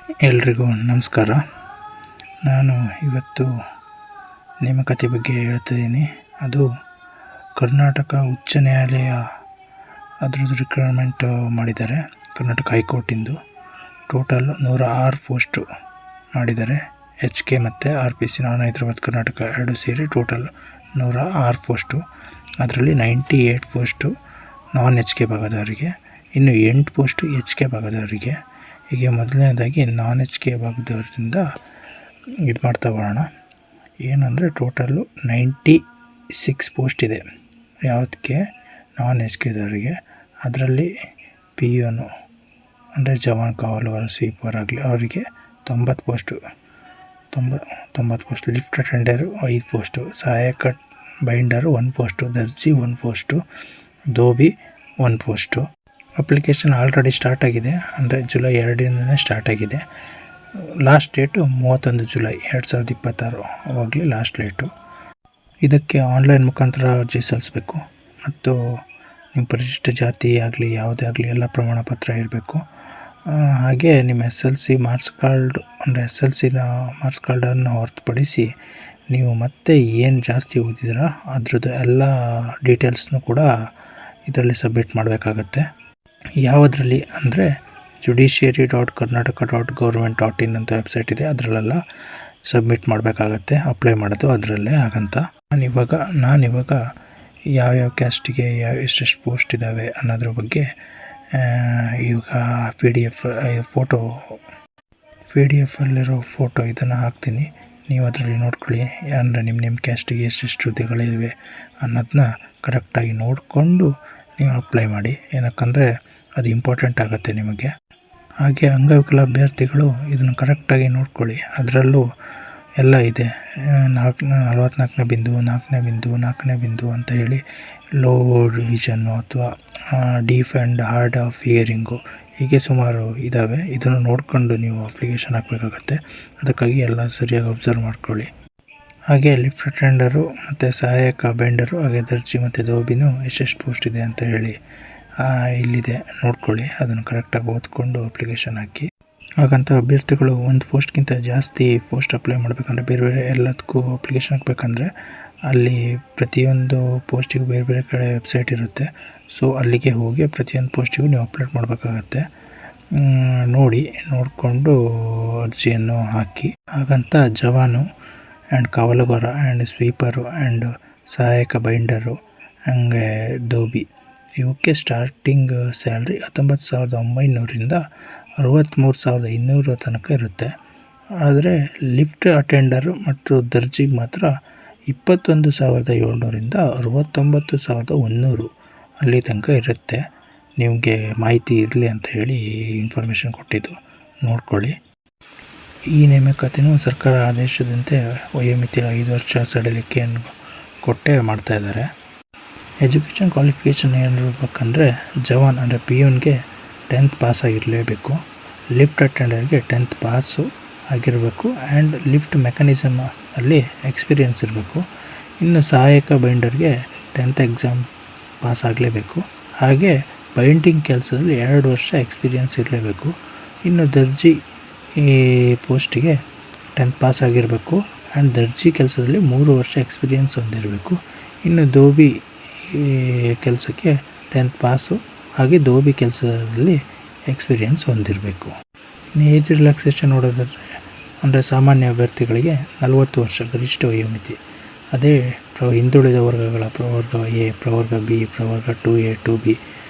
ಎಲ್ರಿಗೂ ನಮಸ್ಕಾರ. ನಾನು ಇವತ್ತು ನೇಮಕಾತಿ ಬಗ್ಗೆ ಹೇಳ್ತಿದ್ದೀನಿ. ಅದು ಕರ್ನಾಟಕ ಉಚ್ಚ ನ್ಯಾಯಾಲಯ ಅದರದ್ದು ರಿಕ್ವೈರ್ಮೆಂಟ್ ಮಾಡಿದ್ದಾರೆ. ಕರ್ನಾಟಕ ಹೈಕೋರ್ಟಿಂದು ಟೋಟಲ್ 106 ಪೋಸ್ಟು ಮಾಡಿದ್ದಾರೆ. HK ಮತ್ತು RPC ನಾನ್ ಹೈದರಾಬಾದ್ ಕರ್ನಾಟಕ ಎರಡು ಸೇರಿ ಟೋಟಲ್ 106 ಪೋಸ್ಟು. ಅದರಲ್ಲಿ 98 ಪೋಸ್ಟು ನಾನ್ HK ಭಾಗದವರಿಗೆ, ಇನ್ನು 8 ಪೋಸ್ಟು HK ಭಾಗದವರಿಗೆ. ಹೀಗೆ ಮೊದಲನೇದಾಗಿ ನಾನ್ HK ಭಾಗದವರಿಂದ ಇದು ಮಾಡ್ತಾ ಬರೋಣ. ಏನಂದರೆ ಟೋಟಲ್ಲು 96 ಪೋಸ್ಟ್ ಇದೆ ಯಾವುದಕ್ಕೆ, ನಾನ್ HKದವರಿಗೆ. ಅದರಲ್ಲಿ POನು ಅಂದರೆ ಜವಾನ್, ಕಾವಲುಗಾರ, ಸ್ವೀಪರ್ ಆಗಲಿ ಅವರಿಗೆ 90 post. 90 post. Lift attender 5 post, ಸಹಾಯಕ ಬೈಂಡರು 1 ಪೋಸ್ಟು, ದರ್ಜಿ 1 post, dhobi 1 post. Application already start ಆಗಿದೆ, ಅಂದರೆ ಜುಲೈ 2ರಿಂದನೇ ಸ್ಟಾರ್ಟ್ ಆಗಿದೆ. ಲಾಸ್ಟ್ ಡೇಟು 31 ಜುಲೈ 2026 ಅವಾಗಲೇ ಲಾಸ್ಟ್ ಡೇಟು. ಇದಕ್ಕೆ ಆನ್ಲೈನ್ ಮುಖಾಂತರ ಅರ್ಜಿ ಸಲ್ಲಿಸಬೇಕು. ಮತ್ತು ನಿಮ್ಮ ಪರಿಶಿಷ್ಟ ಜಾತಿ ಆಗಲಿ ಯಾವುದೇ ಆಗಲಿ ಎಲ್ಲ ಪ್ರಮಾಣ ಪತ್ರ ಇರಬೇಕು. ಹಾಗೆ ನಿಮ್ಮ SLC ಮಾರ್ಕ್ಸ್ ಕಾರ್ಡ್, ಅಂದರೆ SLCನ ಮಾರ್ಕ್ಸ್ ಕಾರ್ಡನ್ನು ಹೊರತುಪಡಿಸಿ ನೀವು ಮತ್ತೆ ಏನು ಜಾಸ್ತಿ ಓದಿದ್ದೀರಾ ಅದ್ರದ್ದು ಎಲ್ಲ ಡೀಟೇಲ್ಸ್ನು ಕೂಡ ಇದರಲ್ಲಿ ಸಬ್ಮಿಟ್ ಮಾಡಬೇಕಾಗತ್ತೆ. ಯಾವುದರಲ್ಲಿ ಅಂದರೆ judiciary.karnataka.government.in ಅಂತ ವೆಬ್ಸೈಟ್ ಇದೆ, ಅದರಲ್ಲೆಲ್ಲ ಸಬ್ಮಿಟ್ ಮಾಡಬೇಕಾಗತ್ತೆ. ಅಪ್ಲೈ ಮಾಡೋದು ಅದರಲ್ಲೇ ಹಾಗಂತ. ನಾನಿವಾಗ ಯಾವ್ಯಾವ ಕ್ಯಾಸ್ಟಿಗೆ ಎಷ್ಟೆಷ್ಟು ಪೋಸ್ಟ್ ಇದ್ದಾವೆ ಅನ್ನೋದ್ರ ಬಗ್ಗೆ ಈಗ ಪಿ ಡಿ ಎಫಲ್ಲಿರೋ ಫೋಟೋ ಇದನ್ನು ಹಾಕ್ತೀನಿ. ನೀವು ಅದರಲ್ಲಿ ನೋಡ್ಕೊಳ್ಳಿ. ಅಂದರೆ ನಿಮ್ಮ ಕ್ಯಾಸ್ಟಿಗೆ ಎಷ್ಟೆಷ್ಟು ಹುದ್ದೆಗಳಿವೆ ಅನ್ನೋದನ್ನ ಕರೆಕ್ಟಾಗಿ ನೋಡಿಕೊಂಡು ನೀವು ಅಪ್ಲೈ ಮಾಡಿ. ಏನಕ್ಕಂದರೆ ಅದು ಇಂಪಾರ್ಟೆಂಟ್ ಆಗುತ್ತೆ ನಿಮಗೆ. ಹಾಗೆ ಅಂಗವಿಕಲ ಅಭ್ಯರ್ಥಿಗಳು ಇದನ್ನು ಕರೆಕ್ಟಾಗಿ ನೋಡ್ಕೊಳ್ಳಿ. ಅದರಲ್ಲೂ ಎಲ್ಲ ಇದೆ. 44ನೇ ಬಿಂದು, 4ನೇ ಬಿಂದು, 4ನೇ ಬಿಂದು ಅಂತ ಹೇಳಿ ಲೋ ಡಿವಿಷನ್ನು ಅಥವಾ deaf and hard of hearing ಹೀಗೆ ಸುಮಾರು ಇದ್ದಾವೆ. ಇದನ್ನು ನೋಡಿಕೊಂಡು ನೀವು ಅಪ್ಲಿಕೇಶನ್ ಹಾಕಬೇಕಾಗತ್ತೆ. ಅದಕ್ಕಾಗಿ ಎಲ್ಲ ಸರಿಯಾಗಿ ಅಬ್ಸರ್ವ್ ಮಾಡ್ಕೊಳ್ಳಿ. ಹಾಗೆ ಲಿಫ್ಟ್ ಅಟೆಂಡರು ಮತ್ತು ಸಹಾಯಕ ಬೆಂಡರು, ಹಾಗೆ ದರ್ಜಿ ಮತ್ತು ದೋಬಿನೂ ಎಷ್ಟೆಷ್ಟು ಪೋಸ್ಟ್ ಇದೆ ಅಂತ ಹೇಳಿ ಇಲ್ಲಿದೆ, ನೋಡ್ಕೊಳ್ಳಿ. ಅದನ್ನು ಕರೆಕ್ಟಾಗಿ ಓದ್ಕೊಂಡು ಅಪ್ಲಿಕೇಶನ್ ಹಾಕಿ. ಹಾಗಂತ ಅಭ್ಯರ್ಥಿಗಳು ಒಂದು ಪೋಸ್ಟ್ಗಿಂತ ಜಾಸ್ತಿ ಪೋಸ್ಟ್ ಅಪ್ಲೈ ಮಾಡಬೇಕಂದ್ರೆ, ಬೇರೆ ಎಲ್ಲದಕ್ಕೂ ಅಪ್ಲಿಕೇಶನ್ ಹಾಕಬೇಕಂದ್ರೆ ಅಲ್ಲಿ ಪ್ರತಿಯೊಂದು ಪೋಸ್ಟಿಗೂ ಬೇರೆ ಕಡೆ ವೆಬ್ಸೈಟ್ ಇರುತ್ತೆ. ಸೊ ಅಲ್ಲಿಗೆ ಹೋಗಿ ಪ್ರತಿಯೊಂದು ಪೋಸ್ಟಿಗೂ ನೀವು ಅಪ್ಲೋಡ್ ಮಾಡಬೇಕಾಗತ್ತೆ. ನೋಡಿಕೊಂಡು ಅರ್ಜಿಯನ್ನು ಹಾಕಿ. ಹಾಗಂತ ಜವಾನು ಆ್ಯಂಡ್ ಕಾವಲುಗಾರ ಆ್ಯಂಡ್ ಸ್ವೀಪರು ಆ್ಯಂಡ್ ಸಹಾಯಕ ಬೈಂಡರು ಹಂಗೆ ದೋಬಿ ಇವಕ್ಕೆ ಸ್ಟಾರ್ಟಿಂಗ್ ಸ್ಯಾಲ್ರಿ 19,900ರಿಂದ 63,200 ತನಕ ಇರುತ್ತೆ. ಆದರೆ ಲಿಫ್ಟ್ ಅಟೆಂಡರು ಮತ್ತು ದರ್ಜಿಗೆ ಮಾತ್ರ 21,700ರಿಂದ 69,100 ಅಲ್ಲಿ ತನಕ ಇರುತ್ತೆ. ನಿಮಗೆ ಮಾಹಿತಿ ಇರಲಿ ಅಂತ ಹೇಳಿ ಇನ್ಫಾರ್ಮೇಷನ್ ಕೊಟ್ಟಿದ್ದು, ನೋಡ್ಕೊಳ್ಳಿ. ಈ ನೇಮಕಾತಿನೂ ಸರ್ಕಾರ ಆದೇಶದಂತೆ ವಯೋಮಿತಿ 5 ವರ್ಷ ಸಡಿಲಿಕೆಯನ್ನು ಕೊಟ್ಟೇ ಮಾಡ್ತಾಯಿದ್ದಾರೆ. ಎಜುಕೇಷನ್ ಕ್ವಾಲಿಫಿಕೇಷನ್ ಏನಿರಬೇಕಂದ್ರೆ, ಜವಾನ್ ಅಂದರೆ POನ್ಗೆ 10th ಪಾಸ್ ಆಗಿರಲೇಬೇಕು. ಲಿಫ್ಟ್ ಅಟೆಂಡರ್ಗೆ 10th ಪಾಸು ಆಗಿರಬೇಕು ಆ್ಯಂಡ್ ಲಿಫ್ಟ್ ಮೆಕ್ಯಾನಿಸಮ್ ಅಲ್ಲಿ ಎಕ್ಸ್ಪೀರಿಯೆನ್ಸ್ ಇರಬೇಕು. ಇನ್ನು ಸಹಾಯಕ ಬೈಂಡರ್ಗೆ 10th ಎಕ್ಸಾಮ್ ಪಾಸ್ ಆಗಲೇಬೇಕು. ಹಾಗೆ ಬೈಂಡಿಂಗ್ ಕೆಲಸದಲ್ಲಿ 2 ವರ್ಷ ಎಕ್ಸ್ಪೀರಿಯೆನ್ಸ್ ಇರಲೇಬೇಕು. ಇನ್ನು ದರ್ಜಿ ಈ ಪೋಸ್ಟಿಗೆ 10th ಪಾಸ್ ಆಗಿರಬೇಕು ಆ್ಯಂಡ್ ದರ್ಜಿ ಕೆಲಸದಲ್ಲಿ 3 ವರ್ಷ ಎಕ್ಸ್ಪೀರಿಯೆನ್ಸ್ ಹೊಂದಿರಬೇಕು. ಇನ್ನು ದೋಬಿ ಕೆಲಸಕ್ಕೆ 10th ಪಾಸು, ಹಾಗೆ ದೋಬಿ ಕೆಲಸದಲ್ಲಿ ಎಕ್ಸ್ಪೀರಿಯೆನ್ಸ್ ಹೊಂದಿರಬೇಕು. ಇನ್ನು ಏಜ್ ರಿಲ್ಯಾಕ್ಸೇಷನ್ ನೋಡೋದಾದರೆ, ಅಂದರೆ ಸಾಮಾನ್ಯ ಅಭ್ಯರ್ಥಿಗಳಿಗೆ 40 ವರ್ಷ ಗರಿಷ್ಠ ವಯೋಮಿತಿ. ಅದೇ ಹಿಂದುಳಿದ ವರ್ಗಗಳ ಪ್ರವರ್ಗ A, ಪ್ರವರ್ಗ B, ಪ್ರವರ್ಗ 2A, 2B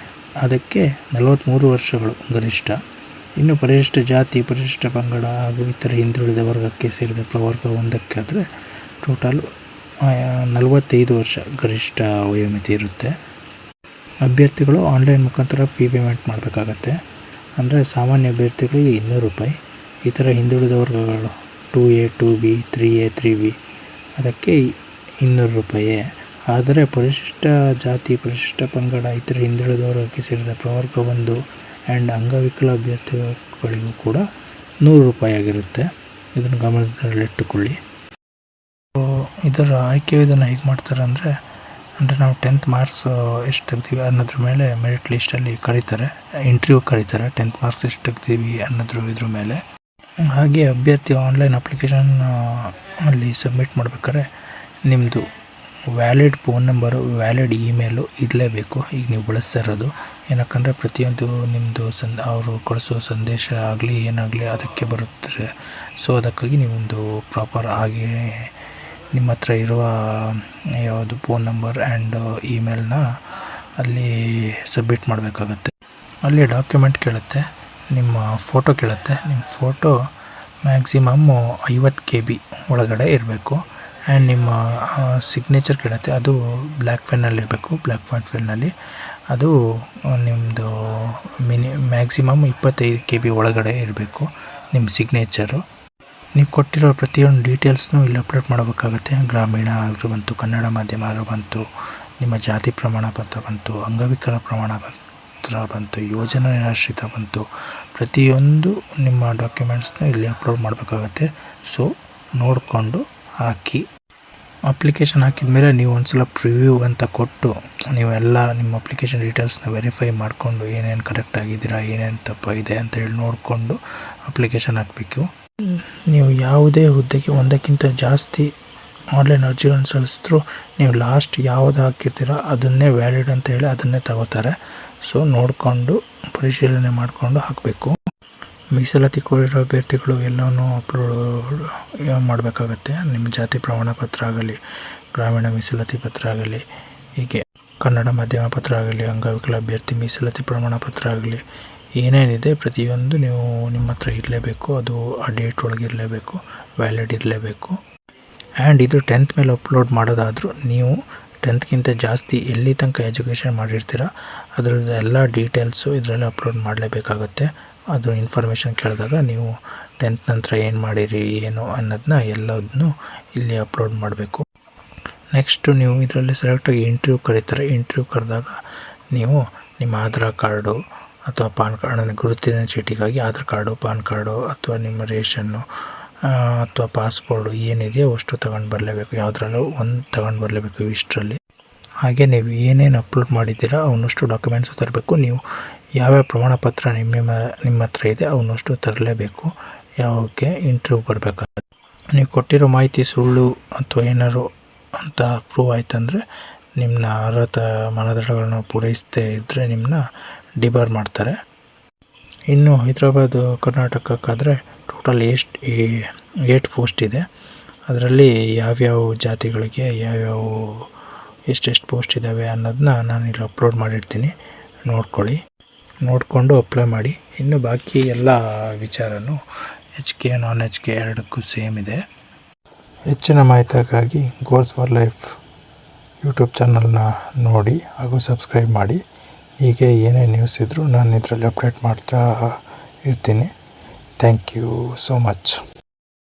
ಅದಕ್ಕೆ 43 ವರ್ಷಗಳು ಗರಿಷ್ಠ. ಇನ್ನು ಪರಿಶಿಷ್ಟ ಜಾತಿ, ಪರಿಶಿಷ್ಟ ಪಂಗಡ ಹಾಗೂ ಇತರ ಹಿಂದುಳಿದ ವರ್ಗಕ್ಕೆ ಸೇರಿದ ಪ್ರವರ್ಗ 1 ಟೋಟಲ್ 45 ವರ್ಷ ಗರಿಷ್ಠ ವಯೋಮಿತಿ ಇರುತ್ತೆ. ಅಭ್ಯರ್ಥಿಗಳು ಆನ್ಲೈನ್ ಮುಖಾಂತರ ಫೀ ಪೇಮೆಂಟ್ ಮಾಡಬೇಕಾಗತ್ತೆ. ಅಂದರೆ ಸಾಮಾನ್ಯ ಅಭ್ಯರ್ಥಿಗಳಿಗೆ 200 ರೂಪಾಯಿ, ಇತರ ಹಿಂದುಳಿದ ವರ್ಗಗಳು 2A, 2B, 3A, 3B ಅದಕ್ಕೆ 200 ರೂಪಾಯಿ. ಆದರೆ ಪರಿಶಿಷ್ಟ ಜಾತಿ, ಪರಿಶಿಷ್ಟ ಪಂಗಡ, ಇತರ ಹಿಂದುಳಿದ ವರ್ಗಕ್ಕೆ ಸೇರಿದ ಪ್ರವರ್ಗ 1 ಆ್ಯಂಡ್ ಅಂಗವಿಕಲ ಅಭ್ಯರ್ಥಿಗಳಿಗೂ ಕೂಡ 100 ರೂಪಾಯಿ ಆಗಿರುತ್ತೆ. ಇದನ್ನು ಗಮನದಲ್ಲಿಟ್ಟುಕೊಳ್ಳಿ. ಇದರ ಆಯ್ಕೆ ವಿಧಾನ ಹೇಗೆ ಮಾಡ್ತಾರೆ ಅಂದರೆ ನಾವು 10th ಮಾರ್ಕ್ಸ್ ಎಷ್ಟು ತೆಗ್ತೀವಿ ಅನ್ನೋದ್ರ ಮೇಲೆ ಮೆರಿಟ್ ಲಿಸ್ಟಲ್ಲಿ ಕರೀತಾರೆ, ಇಂಟರ್ವ್ಯೂ ಕರೀತಾರೆ. 10th ಮಾರ್ಕ್ಸ್ ಎಷ್ಟು ತೆಗ್ತೀವಿ ಅನ್ನೋದ್ರ ಇದ್ರ ಮೇಲೆ ಹಾಗೆ ಅಭ್ಯರ್ಥಿ ಆನ್ಲೈನ್ ಅಪ್ಲಿಕೇಶನ್ ಅಲ್ಲಿ ಸಬ್ಮಿಟ್ ಮಾಡ್ಬೇಕಾದ್ರೆ ನಿಮ್ಮದು valid phone number, valid email ಇರಲೇಬೇಕು. ಈಗ ನೀವು ಬಳಸ್ತಾ ಇರೋದು ಏನಕ್ಕಂದರೆ ಪ್ರತಿಯೊಂದು ನಿಮ್ಮದು ಅವರು ಕಳಿಸೋ ಸಂದೇಶ ಆಗಲಿ ಏನಾಗಲಿ ಅದಕ್ಕೆ ಬರುತ್ತೆ. ಸೊ ಅದಕ್ಕಾಗಿ ನೀವೊಂದು ಪ್ರಾಪರ್ ಆಗಿ ನಿಮ್ಮ ಹತ್ರ ಇರುವ ಯಾವುದು ಫೋನ್ ನಂಬರ್ ಆ್ಯಂಡ್ ಇಮೇಲ್ನ ಅಲ್ಲಿ ಸಬ್ಮಿಟ್ ಮಾಡಬೇಕಾಗತ್ತೆ. ಅಲ್ಲಿ ಡಾಕ್ಯುಮೆಂಟ್ ಕೇಳುತ್ತೆ, ನಿಮ್ಮ ಫೋಟೋ ಕೇಳುತ್ತೆ. ನಿಮ್ಮ ಫೋಟೋ ಮ್ಯಾಕ್ಸಿಮಮ್ಮು 50 KB ಒಳಗಡೆ ಇರಬೇಕು. ಆ್ಯಂಡ್ ನಿಮ್ಮ ಸಿಗ್ನೇಚರ್ ಕೇಳುತ್ತೆ, ಅದು ಬ್ಲ್ಯಾಕ್ ಪೆನ್ನಲ್ಲಿರಬೇಕು. ಬ್ಲ್ಯಾಕ್ ಪಾಯಿಂಟ್ ಪೆನ್ನಲ್ಲಿ ಅದು ನಿಮ್ಮದು ಮ್ಯಾಕ್ಸಿಮಮ್ 25 KB ಒಳಗಡೆ ಇರಬೇಕು ನಿಮ್ಮ ಸಿಗ್ನೇಚರು. ನೀವು ಕೊಟ್ಟಿರೋ ಪ್ರತಿಯೊಂದು ಡೀಟೇಲ್ಸ್ನೂ ಇಲ್ಲಿ ಅಪ್ಲೋಡ್ ಮಾಡಬೇಕಾಗುತ್ತೆ. ಗ್ರಾಮೀಣ ಆದರೂ ಬಂತು, ಕನ್ನಡ ಮಾಧ್ಯಮ ಆದರೂ ಬಂತು, ನಿಮ್ಮ ಜಾತಿ ಪ್ರಮಾಣ ಪತ್ರ ಬಂತು, ಅಂಗವಿಕಲ ಪ್ರಮಾಣ ಪತ್ರ ಬಂತು, ಯೋಜನಾ ನಿರಾಶ್ರಿತ ಬಂತು, ಪ್ರತಿಯೊಂದು ನಿಮ್ಮ ಡಾಕ್ಯುಮೆಂಟ್ಸ್ನ ಇಲ್ಲಿ ಅಪ್ಲೋಡ್ ಮಾಡಬೇಕಾಗತ್ತೆ. ಸೊ ನೋಡಿಕೊಂಡು ಹಾಕಿ. ಅಪ್ಲಿಕೇಶನ್ ಹಾಕಿದ ಮೇಲೆ ನೀವು ಒಂದು ಸಲ ಪ್ರಿವ್ಯೂ ಅಂತ ಕೊಟ್ಟು ನೀವೆಲ್ಲ ನಿಮ್ಮ ಅಪ್ಲಿಕೇಶನ್ ಡೀಟೇಲ್ಸ್ನ ವೆರಿಫೈ ಮಾಡಿಕೊಂಡು ಏನೇನು ಕರೆಕ್ಟ್ ಆಗಿದ್ದೀರಾ, ಏನೇನು ತಪ್ಪಾಗಿದೆ ಅಂತ ಹೇಳಿ ನೋಡಿಕೊಂಡು ಅಪ್ಲಿಕೇಶನ್ ಹಾಕಬೇಕು. ನೀವು ಯಾವುದೇ ಹುದ್ದೆಗೆ ಒಂದಕ್ಕಿಂತ ಜಾಸ್ತಿ ಆನ್ಲೈನ್ ಅರ್ಜಿಗಳನ್ನು ಸಲ್ಲಿಸಿದ್ರು ನೀವು ಲಾಸ್ಟ್ ಯಾವುದು ಹಾಕಿರ್ತೀರ ಅದನ್ನೇ ವ್ಯಾಲಿಡ್ ಅಂತ ಹೇಳಿ ಅದನ್ನೇ ತಗೋತಾರೆ. ಸೊ ನೋಡಿಕೊಂಡು ಪರಿಶೀಲನೆ ಮಾಡಿಕೊಂಡು ಹಾಕಬೇಕು. ಮೀಸಲಾತಿ ಕೋರಿರೋ ಅಭ್ಯರ್ಥಿಗಳು ಎಲ್ಲವನ್ನೂ ಅಪ್ಲೋಡ್ ಮಾಡಬೇಕಾಗತ್ತೆ. ನಿಮ್ಮ ಜಾತಿ ಪ್ರಮಾಣ ಪತ್ರ ಆಗಲಿ, ಗ್ರಾಮೀಣ ಮೀಸಲಾತಿ ಪತ್ರ ಆಗಲಿ, ಹೀಗೆ ಕನ್ನಡ ಮಾಧ್ಯಮ ಪತ್ರ ಆಗಲಿ, ಅಂಗವಿಕಲ ಅಭ್ಯರ್ಥಿ ಮೀಸಲಾತಿ ಪ್ರಮಾಣ ಪತ್ರ ಆಗಲಿ, ಏನೇನಿದೆ ಪ್ರತಿಯೊಂದು ನೀವು ನಿಮ್ಮ ಹತ್ರ ಇರಲೇಬೇಕು. ಅದು ಆ ಡೇಟ್ ಒಳಗೆ ಇರಲೇಬೇಕು, ವ್ಯಾಲಿಡ್ ಇರಲೇಬೇಕು. ಆ್ಯಂಡ್ ಇದು 10th ಮೇಲೆ ಅಪ್ಲೋಡ್ ಮಾಡೋದಾದರೂ ನೀವು 10thಗಿಂತ ಜಾಸ್ತಿ ಎಲ್ಲಿ ತನಕ ಎಜುಕೇಷನ್ ಮಾಡಿರ್ತೀರ ಅದರದ್ದು ಎಲ್ಲ ಡೀಟೇಲ್ಸು ಇದರಲ್ಲಿ ಅಪ್ಲೋಡ್ ಮಾಡಲೇಬೇಕಾಗತ್ತೆ. ಅದು ಇನ್ಫಾರ್ಮೇಷನ್ ಕೇಳಿದಾಗ ನೀವು 10th ನಂತರ ಏನು ಮಾಡಿರಿ ಏನು ಅನ್ನೋದನ್ನ ಎಲ್ಲದನ್ನೂ ಇಲ್ಲಿ ಅಪ್ಲೋಡ್ ಮಾಡಬೇಕು. ನೆಕ್ಸ್ಟು ನೀವು ಇದರಲ್ಲಿ ಸೆಲೆಕ್ಟಾಗಿ ಇಂಟರ್ವ್ಯೂ ಕರೀತಾರೆ. ಇಂಟರ್ವ್ಯೂ ಕರೆದಾಗ ನೀವು ನಿಮ್ಮ ಆಧಾರ್ ಕಾರ್ಡು ಅಥವಾ ಪಾನ್ ಕಾರ್ಡ್, ಗುರುತಿನ ಚೀಟಿಗಾಗಿ ಆಧಾರ್ ಕಾರ್ಡು, ಪಾನ್ ಕಾರ್ಡು ಅಥವಾ ನಿಮ್ಮ ರೇಷನ್ನು ಅಥವಾ ಪಾಸ್ಪೋರ್ಟು ಏನಿದೆಯೋ ಅಷ್ಟು ತಗೊಂಡು ಬರಲೇಬೇಕು. ಯಾವುದ್ರಲ್ಲೂ ಒಂದು ತಗೊಂಡು ಬರಲೇಬೇಕು ಇಷ್ಟರಲ್ಲಿ. ಹಾಗೆ ನೀವು ಏನೇನು ಅಪ್ಲೋಡ್ ಮಾಡಿದ್ದೀರಾ ಅವನ್ನಷ್ಟು ಡಾಕ್ಯುಮೆಂಟ್ಸು ತರಬೇಕು. ನೀವು ಯಾವ್ಯಾವ ಪ್ರಮಾಣ ಪತ್ರ ನಿಮ್ಮ ಹತ್ರ ಇದೆ ಅವನ್ನಷ್ಟು ತರಲೇಬೇಕು ಯಾವಕ್ಕೆ ಇಂಟರ್ವ್ಯೂ ಬರಬೇಕಾದ್ರೆ. ನೀವು ಕೊಟ್ಟಿರೋ ಮಾಹಿತಿ ಸುಳ್ಳು ಅಥವಾ ಏನಾರು ಅಂತ ಪ್ರೂವ್ ಆಯ್ತಂದರೆ ನಿಮ್ಮನ್ನ ಅರ್ಹತಾ ಮಾನದಂಡಗಳನ್ನ ಪೂರೈಸದೇ ಇದ್ದರೆ ನಿಮ್ಮನ್ನ ಡಿಬಾರ್ ಮಾಡ್ತಾರೆ. ಇನ್ನು ಹೈದರಾಬಾದು ಕರ್ನಾಟಕಕ್ಕಾದರೆ ಟೋಟಲ್ 8 ಪೋಸ್ಟ್ ಇದೆ. ಅದರಲ್ಲಿ ಯಾವ್ಯಾವ ಜಾತಿಗಳಿಗೆ ಯಾವ್ಯಾವ ಎಷ್ಟೆಷ್ಟು ಪೋಸ್ಟ್ ಇದ್ದಾವೆ ಅನ್ನೋದನ್ನ ನಾನಿಲ್ಲಿ ಅಪ್ಲೋಡ್ ಮಾಡಿರ್ತೀನಿ, ನೋಡಿಕೊಂಡು ಅಪ್ಲೈ ಮಾಡಿ. ಇನ್ನು ಬಾಕಿ ಎಲ್ಲ ವಿಚಾರನೂ HK ನಾನ್ HK ಎರಡಕ್ಕೂ ಸೇಮ್ ಇದೆ. ಹೆಚ್ಚಿನ ಮಾಹಿತಿಗಾಗಿ ಗೋಲ್ಸ್ ಫಾರ್ ಲೈಫ್ ಯೂಟ್ಯೂಬ್ ಚಾನಲ್ನ ನೋಡಿ ಹಾಗೂ ಸಬ್ಸ್ಕ್ರೈಬ್ ಮಾಡಿ. ಹೀಗೆ ಏನೇ ನ್ಯೂಸ್ ಇದ್ದರೂ ನಾನು ಇದರಲ್ಲಿ ಅಪ್ಡೇಟ್ ಮಾಡ್ತಾ ಇರ್ತೀನಿ. Thank you so much.